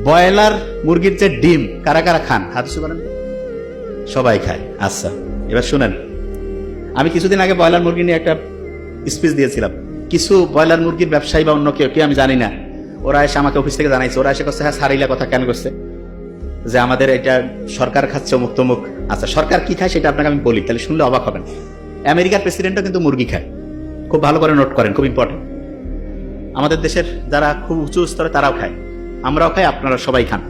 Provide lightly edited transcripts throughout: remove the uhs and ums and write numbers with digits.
Broiler মুরগির যে ডিম কারা কারা খান? হাত উঁচু করেন। সবাই খায়। আচ্ছা, এবার শুনেন, আমি কিছুদিন আগে ব্রয়লার মুরগি নিয়ে একটা স্পিচ দিয়েছিলাম। কিছু ব্রয়লার মুরগির ব্যবসায়ী বা অন্য কেউ আমি জানি না, ওরা এসে আমাকে অফিস থেকে জানাইছে, ওরা এসে করছে হ্যাঁ সারিলা কথা কেন করছে যে আমাদের এটা সরকার খাচ্ছে অমুক তমুক। আচ্ছা, সরকার কি খায় সেটা আপনাকে আমি বলি, তাহলে শুনলে অবাক হবেন। আমেরিকার প্রেসিডেন্টও কিন্তু মুরগি খায়। খুব ভালো করে নোট করেন, খুব ইম্পর্টেন্ট। আমাদের দেশের যারা খুব উঁচু স্তরে তারাও খায়, আমরাও খাই, আপনারা সবাই খান।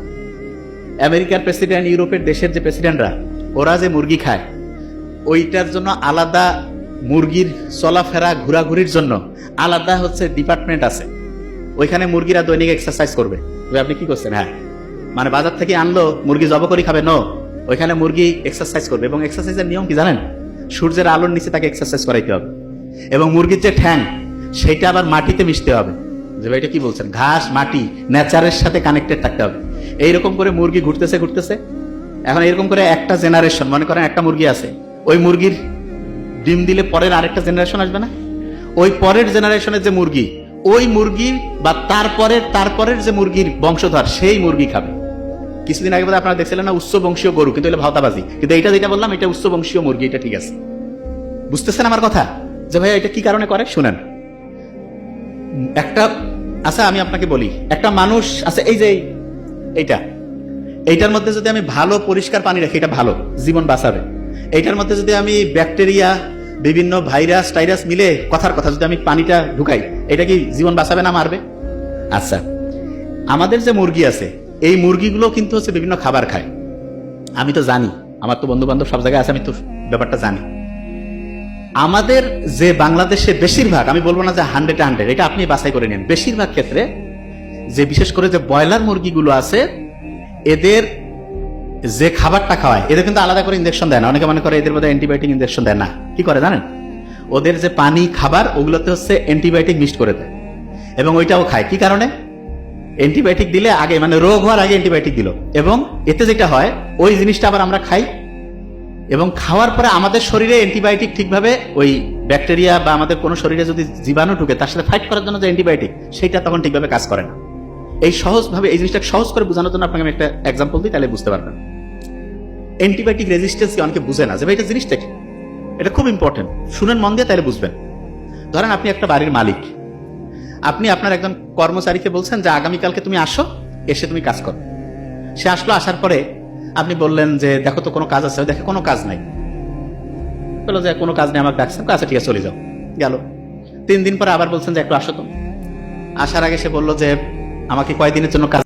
আমেরিকার প্রেসিডেন্ট, ইউরোপের দেশের যে প্রেসিডেন্টরা, ওরা যে মুরগি খায় ওইটার জন্য আলাদা, মুরগির চলাফেরা ঘোরাঘুরির জন্য আলাদা হচ্ছে ডিপার্টমেন্ট আছে। ওইখানে মুরগিরা দৈনিক এক্সারসাইজ করবে। আপনি কি করছেন? হ্যাঁ, মানে বাজার থেকে আনলো মুরগি জব করে খাবে? নো, ওইখানে মুরগি এক্সারসাইজ করবে। এবং এক্সারসাইজের নিয়ম কি জানেন? সূর্যের আলোর নিচে তাকে এক্সারসাইজ করাইতে হবে। এবং মুরগির যে ঠ্যাং সেটা আবার মাটিতে মিশতে হবে। যে ভাই এটা কি বলছেন? ঘাস, মাটি, নেচারের সাথে কানেক্টেড থাকতে হবে। এইরকম করে মুরগি ঘুরতেছে ঘুরতেছে। এখন এরকম করে একটা জেনারেশন, মনে করেন একটা মুরগি আছে, ওই মুরগির ডিম দিলে পরের আরেকটা জেনারেশন আসবে না? ওই পরের জেনারেশনের যে মুরগি, ওই মুরগি বা তারপরের যে মুরগির বংশধর, সেই মুরগি খাবে। কিছুদিন আগে বোধহয় আপনারা দেখছিলেন না উচ্চ বংশীয় গরু, কিন্তু এটা ভাওতাবাজি। কিন্তু এটা যেটা বললাম এটা উচ্চ বংশীয় মুরগি, এটা ঠিক আছে। বুঝতেছেন আমার কথা? যে ভাই এটা কি কারণে করে শুনেন। একটা আচ্ছা আমি আপনাকে বলি, একটা মানুষ আছে, এই যে এইটার মধ্যে যদি আমি ভালো পরিষ্কার পানি রাখি, এটা ভালো, জীবন বাঁচাবে। এইটার মধ্যে যদি আমি ব্যাকটেরিয়া, বিভিন্ন ভাইরাস টাইরাস মিলে, কথার কথা, যদি আমি পানিটা ঢুকাই, এটা কি জীবন বাঁচাবে না মারবে? আচ্ছা, আমাদের যে মুরগি আছে, এই মুরগিগুলো কিন্তু হচ্ছে বিভিন্ন খাবার খায়। আমি তো জানি, আমার তো বন্ধু বান্ধব সব জায়গায় আছে, আমি তো ব্যাপারটা জানি। আমাদের যে বাংলাদেশে বেশিরভাগ, আমি বলবো না যে 100, এটা আপনি বাছাই করে নিন, বেশিরভাগ ক্ষেত্রে যে বিশেষ করে যে ব্রয়লার মুরগিগুলো আছে, এদের যে খাবারটা খাওয়ায়, এদের কিন্তু আলাদা করে ইনজেকশন দেয় না। অনেকে মনে করে এদের মধ্যে অ্যান্টিবায়োটিক ইনজেকশন দেয় না। কি করে জানেন? ওদের যে পানি, খাবার, ওগুলোতে হচ্ছে অ্যান্টিবায়োটিক মিক্সড করে দেয়, এবং ওইটাও খায়। কি কারণে? অ্যান্টিবায়োটিক দিলে আগে, মানে রোগ হওয়ার আগে অ্যান্টিবায়োটিক দিল, এবং এতে যেটা হয় ওই জিনিসটা আবার আমরা খাই, এবং খাওয়ার পরে আমাদের শরীরে অ্যান্টিবায়োটিক ঠিকভাবে ওই ব্যাকটেরিয়া বা আমাদের কোনো শরীরে যদি জীবাণু ঢুকে তার সাথে ফাইট করার জন্য যে অ্যান্টিবায়োটিক, সেটা তখন ঠিকভাবে কাজ করে না। এই সহজভাবে এই জিনিসটা সহজ করে বোঝানোর জন্য আপনাকে আমি একটা এক্সাম্পল দিই, তাহলে বুঝতে পারবেন। অ্যান্টিবায়োটিক রেজিস্ট্যান্স অনেকে বুঝে না, যে ভাই এটা জিনিসটা কি। এটা খুব ইম্পর্টেন্ট, শুনেন মন দিয়ে, তাহলে বুঝবেন। ধরেন আপনি একটা বাড়ির মালিক, আপনি আপনার একজন কর্মচারীকে বলছেন যে আগামীকালকে তুমি আসো, এসে তুমি কাজ করো। সে আসলো, আসার পরে আপনি বললেন যে দেখো তো কোনো কাজ আছে, দেখে কোনো কাজ নাই। বললো যে কোনো কাজ নেই, আমাকে ডাকছেন, আচ্ছা ঠিক আছে চলে যাও। গেল 3 দিন পরে আবার বলছেন যে একটু আসো তো। আসার আগে সে বললো যে আমাকে কয়দিনের জন্য কাজ